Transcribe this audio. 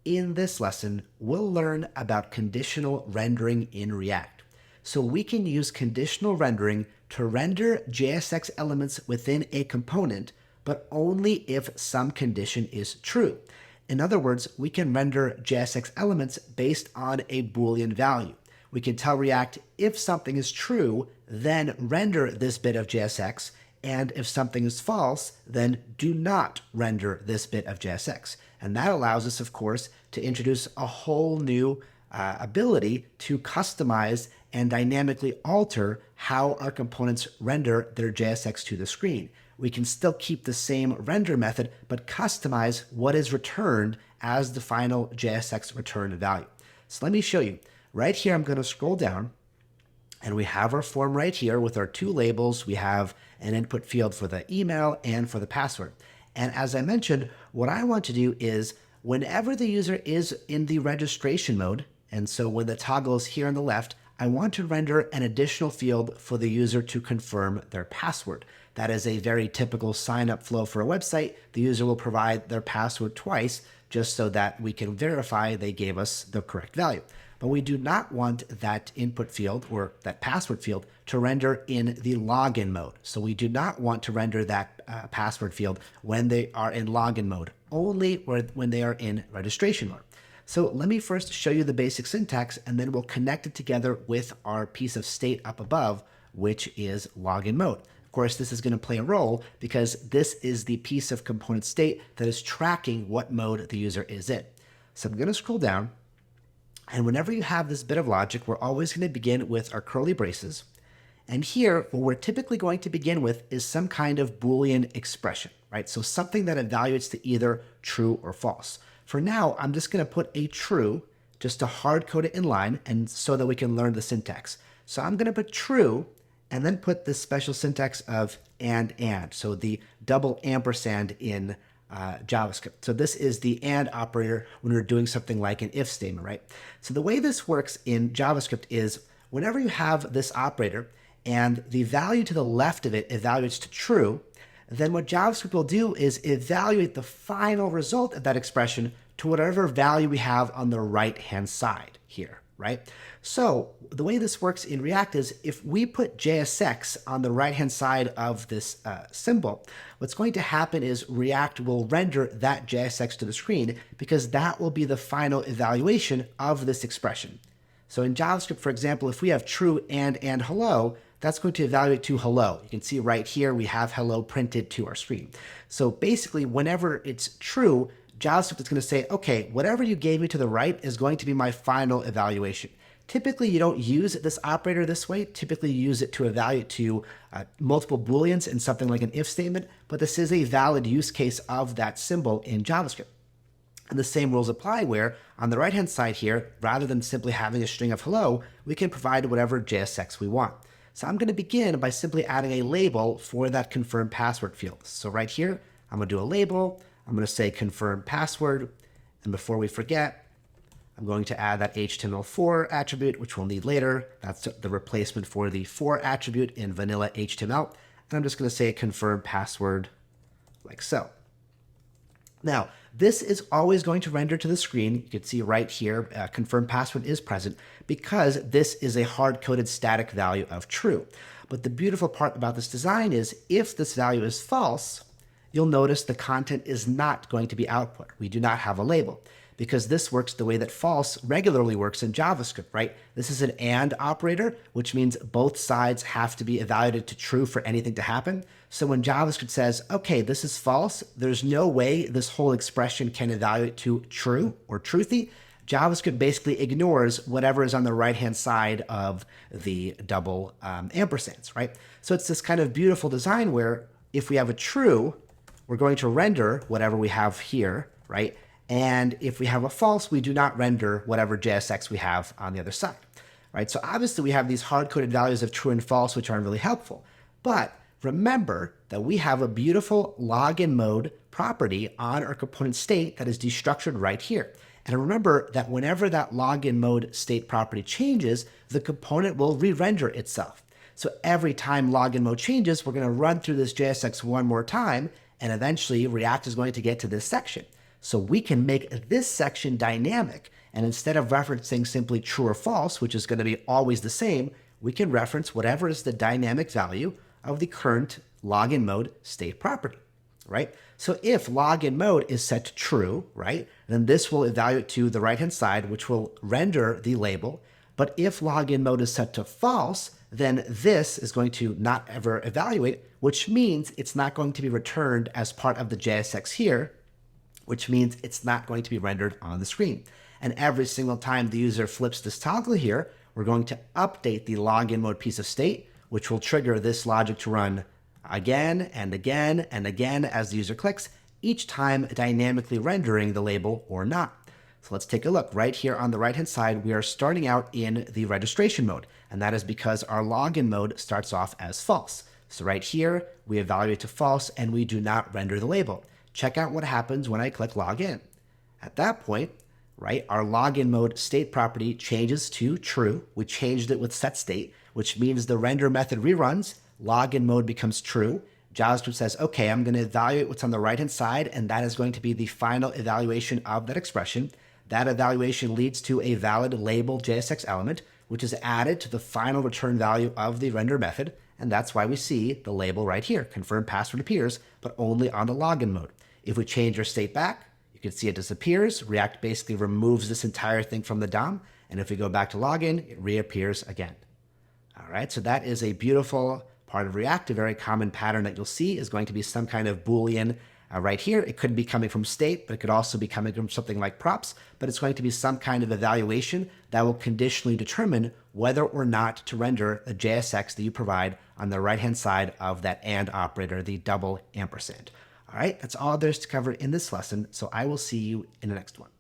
In this lesson, we'll learn about conditional rendering in React. So we can use conditional rendering to render JSX elements within a component, but only if some condition is true. In other words, we can render JSX elements based on a Boolean value. We can tell React if something is true, then render this bit of JSX, and if something is false, then do not render this bit of JSX. And that allows us, of course, to introduce a whole new ability to customize and dynamically alter how our components render their JSX to the screen. We can still keep the same render method, but customize what is returned as the final JSX return value. So let me show you. Right here, I'm going to scroll down, and we have our form right here with our two labels. We have an input field for the email and for the password. And as I mentioned, what I want to do is whenever the user is in the registration mode, and so when the toggle is here on the left, I want to render an additional field for the user to confirm their password. That is a very typical sign-up flow for a website. The user will provide their password twice just so that we can verify they gave us the correct value. But we do not want that input field or that password field to render in the login mode. So we do not want to render that password field when they are in login mode, only when they are in registration mode. So let me first show you the basic syntax, and then we'll connect it together with our piece of state up above, which is login mode. Of course, this is going to play a role because this is the piece of component state that is tracking what mode the user is in. So I'm going to scroll down. And whenever you have this bit of logic, we're always going to begin with our curly braces. And here, what we're typically going to begin with is some kind of Boolean expression, right? So something that evaluates to either true or false. For now, I'm just going to put a true, just to hard code it in line, and so that we can learn the syntax. So I'm going to put true, and then put this special syntax of and. So the double ampersand in JavaScript. So this is the and operator when we're doing something like an if statement, right? So the way this works in JavaScript is whenever you have this operator and the value to the left of it evaluates to true, then what JavaScript will do is evaluate the final result of that expression to whatever value we have on the right-hand side here, right? So the way this works in React is if we put JSX on the right-hand side of this symbol, what's going to happen is React will render that JSX to the screen because that will be the final evaluation of this expression. So in JavaScript, for example, if we have true and hello, that's going to evaluate to hello. You can see right here we have hello printed to our screen. So basically, whenever it's true, JavaScript is going to say, okay, whatever you gave me to the right is going to be my final evaluation. Typically, you don't use this operator this way. Typically, you use it to evaluate to multiple Booleans in something like an if statement, but this is a valid use case of that symbol in JavaScript. And the same rules apply where on the right-hand side here, rather than simply having a string of hello, we can provide whatever JSX we want. So I'm going to begin by simply adding a label for that confirm password field. So right here, I'm going to do a label. I'm going to say confirm password. And before we forget, I'm going to add that HTML4 attribute, which we'll need later. That's the replacement for the for attribute in vanilla HTML. And I'm just going to say confirm password like so. Now, this is always going to render to the screen. You can see right here, confirm password is present because this is a hard-coded static value of true. But the beautiful part about this design is if this value is false, you'll notice the content is not going to be output. We do not have a label because this works the way that false regularly works in JavaScript, right? This is an and operator, which means both sides have to be evaluated to true for anything to happen. So when JavaScript says, okay, this is false, there's no way this whole expression can evaluate to true or truthy, JavaScript basically ignores whatever is on the right-hand side of the double ampersands, right? So it's this kind of beautiful design where if we have a true, we're going to render whatever we have here, right? And if we have a false, we do not render whatever JSX we have on the other side, right? So obviously we have these hard-coded values of true and false, which aren't really helpful. But remember that we have a beautiful login mode property on our component state that is destructured right here. And remember that whenever that login mode state property changes, the component will re-render itself. So every time login mode changes, we're going to run through this JSX one more time, and eventually React is going to get to this section. So we can make this section dynamic, and instead of referencing simply true or false, which is going to be always the same, we can reference whatever is the dynamic value of the current login mode state property, right? So if login mode is set to true, right, then this will evaluate to the right-hand side, which will render the label. But if login mode is set to false, then this is going to not ever evaluate, which means it's not going to be returned as part of the JSX here, which means it's not going to be rendered on the screen. And every single time the user flips this toggle here, we're going to update the login mode piece of state, which will trigger this logic to run again and again and again as the user clicks, each time dynamically rendering the label or not. So let's take a look. Right here on the right-hand side, we are starting out in the registration mode, and that is because our login mode starts off as false. So right here, we evaluate to false, and we do not render the label. Check out what happens when I click login. At that point, right, our login mode state property changes to true. We changed it with set state, which means the render method reruns, login mode becomes true. JavaScript says, okay, I'm going to evaluate what's on the right-hand side, and that is going to be the final evaluation of that expression. That evaluation leads to a valid label JSX element, which is added to the final return value of the render method, and that's why we see the label right here, confirm password appears, but only on the login mode. If we change our state back, you can see it disappears. React basically removes this entire thing from the DOM, and if we go back to login, it reappears again. All right, so that is a beautiful part of React. A very common pattern that you'll see is going to be some kind of Boolean right here. It could be coming from state, but it could also be coming from something like props, but it's going to be some kind of evaluation that will conditionally determine whether or not to render the JSX that you provide on the right-hand side of that AND operator, the double ampersand. All right, that's all there's to cover in this lesson, so I will see you in the next one.